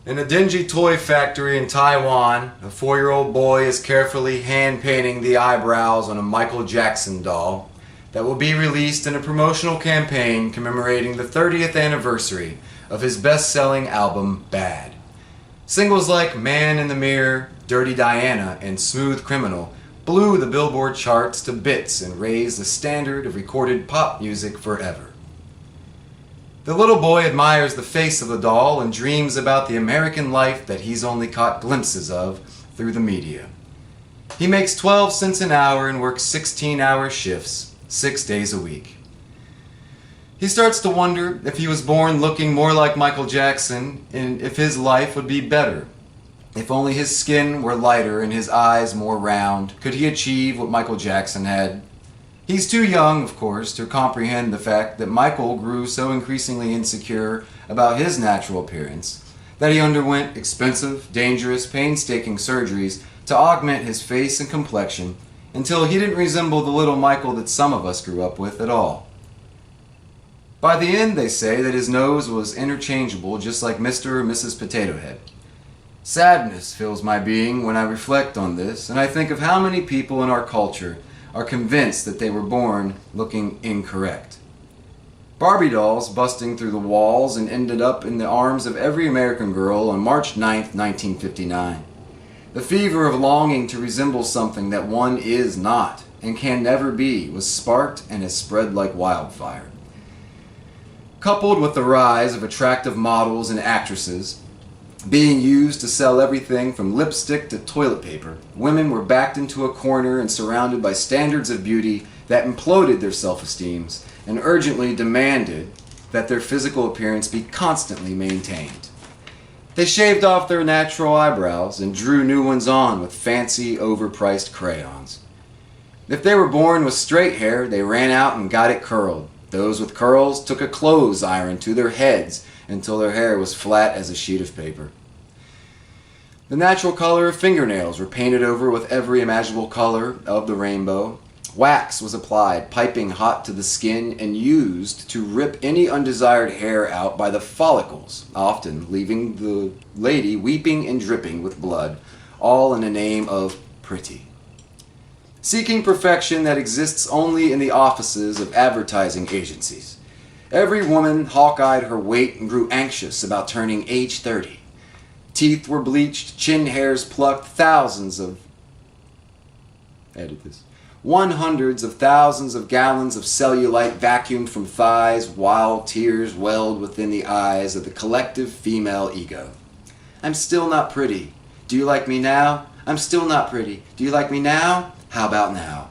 In a dingy toy factory in Taiwan, a 4-year-old boy is carefully hand-painting the eyebrows on a Michael Jackson doll that will be released in a promotional campaign commemorating the 30th anniversary of his best-selling album, Bad. Singles like Man in the Mirror, Dirty Diana, and Smooth Criminal blew the Billboard charts to bits and raised the standard of recorded pop music forever. The little boy admires the face of the doll and dreams about the American life that he's only caught glimpses of through the media. He makes 12 cents an hour and works 16-hour shifts, 6 days a week. He starts to wonder if he was born looking more like Michael Jackson and if his life would be better. If only his skin were lighter and his eyes more round, could he achieve what Michael Jackson had? He's too young, of course, to comprehend the fact that Michael grew so increasingly insecure about his natural appearance that he underwent expensive, dangerous, painstaking surgeries to augment his face and complexion until he didn't resemble the little Michael that some of us grew up with at all. By the end, they say that his nose was interchangeable just like Mr. or Mrs. Potato Head. Sadness fills my being when I reflect on this, and I think of how many people in our culture are convinced that they were born looking incorrect. Barbie dolls busting through the walls and ended up in the arms of every American girl on March 9th, 1959. The fever of longing to resemble something that one is not and can never be was sparked and has spread like wildfire. Coupled with the rise of attractive models and actresses being used to sell everything from lipstick to toilet paper, women were backed into a corner and surrounded by standards of beauty that imploded their self-esteems and urgently demanded that their physical appearance be constantly maintained. They shaved off their natural eyebrows and drew new ones on with fancy, overpriced crayons. If they were born with straight hair, they ran out and got it curled. Those with curls took a clothes iron to their heads until their hair was flat as a sheet of paper. The natural color of fingernails were painted over with every imaginable color of the rainbow. Wax was applied, piping hot to the skin, and used to rip any undesired hair out by the follicles, often leaving the lady weeping and dripping with blood, all in the name of pretty. Seeking perfection that exists only in the offices of advertising agencies. Every woman hawk-eyed her weight and grew anxious about turning age 30. Teeth were bleached, chin hairs plucked, hundreds of thousands of gallons of cellulite vacuumed from thighs, while tears welled within the eyes of the collective female ego. I'm still not pretty. Do you like me now? I'm still not pretty. Do you like me now? How about now?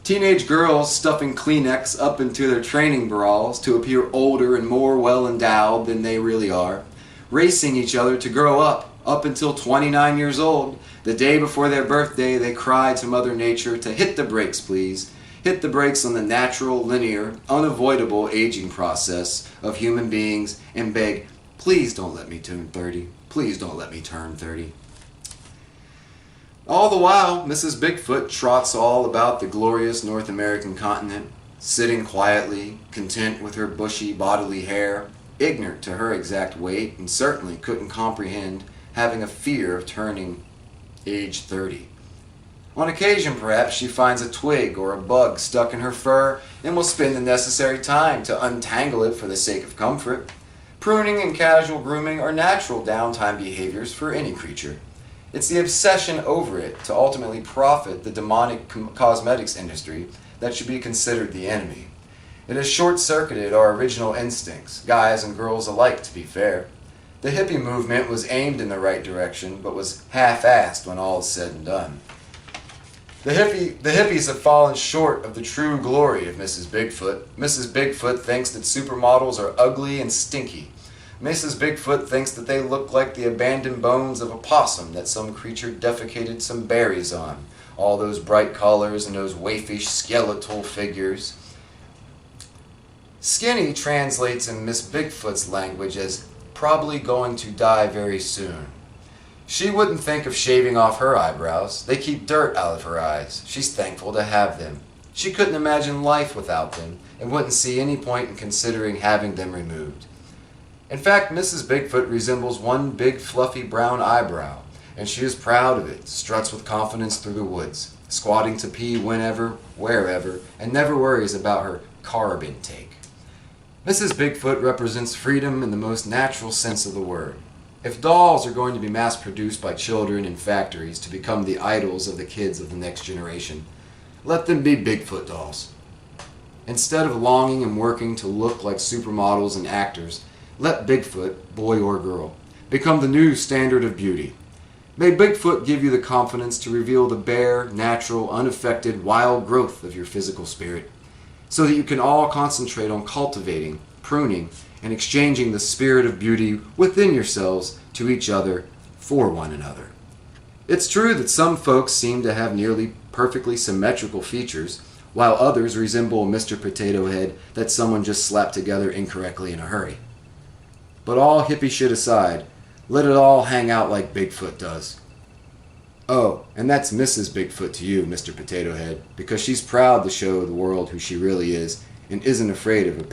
Teenage girls stuffing Kleenex up into their training bras to appear older and more well-endowed than they really are, racing each other to grow up until 29 years old. The day before their birthday, they cry to Mother Nature to hit the brakes, please. Hit the brakes on the natural, linear, unavoidable aging process of human beings and beg, please don't let me turn 30. Please don't let me turn 30. All the while, Mrs. Bigfoot trots all about the glorious North American continent, sitting quietly, content with her bushy bodily hair, ignorant to her exact weight, and certainly couldn't comprehend having a fear of turning age 30. On occasion, perhaps, she finds a twig or a bug stuck in her fur and will spend the necessary time to untangle it for the sake of comfort. Pruning and casual grooming are natural downtime behaviors for any creature. It's the obsession over it to ultimately profit the demonic cosmetics industry that should be considered the enemy. It has short-circuited our original instincts, guys and girls alike, to be fair. The hippie movement was aimed in the right direction, but was half-assed when all is said and done. The hippies have fallen short of the true glory of Mrs. Bigfoot. Mrs. Bigfoot thinks that supermodels are ugly and stinky. Mrs. Bigfoot thinks that they look like the abandoned bones of a possum that some creature defecated some berries on. All those bright colors and those waifish skeletal figures. Skinny translates in Miss Bigfoot's language as probably going to die very soon. She wouldn't think of shaving off her eyebrows. They keep dirt out of her eyes. She's thankful to have them. She couldn't imagine life without them and wouldn't see any point in considering having them removed. In fact, Mrs. Bigfoot resembles one big fluffy brown eyebrow, and she is proud of it, struts with confidence through the woods, squatting to pee whenever, wherever, and never worries about her carb intake. Mrs. Bigfoot represents freedom in the most natural sense of the word. If dolls are going to be mass-produced by children in factories to become the idols of the kids of the next generation, let them be Bigfoot dolls. Instead of longing and working to look like supermodels and actors, let Bigfoot, boy or girl, become the new standard of beauty. May Bigfoot give you the confidence to reveal the bare, natural, unaffected, wild growth of your physical spirit, so that you can all concentrate on cultivating, pruning, and exchanging the spirit of beauty within yourselves to each other for one another. It's true that some folks seem to have nearly perfectly symmetrical features, while others resemble a Mr. Potato Head that someone just slapped together incorrectly in a hurry. But all hippie shit aside, let it all hang out like Bigfoot does. Oh, and that's Mrs. Bigfoot to you, Mr. Potato Head, because she's proud to show the world who she really is and isn't afraid of a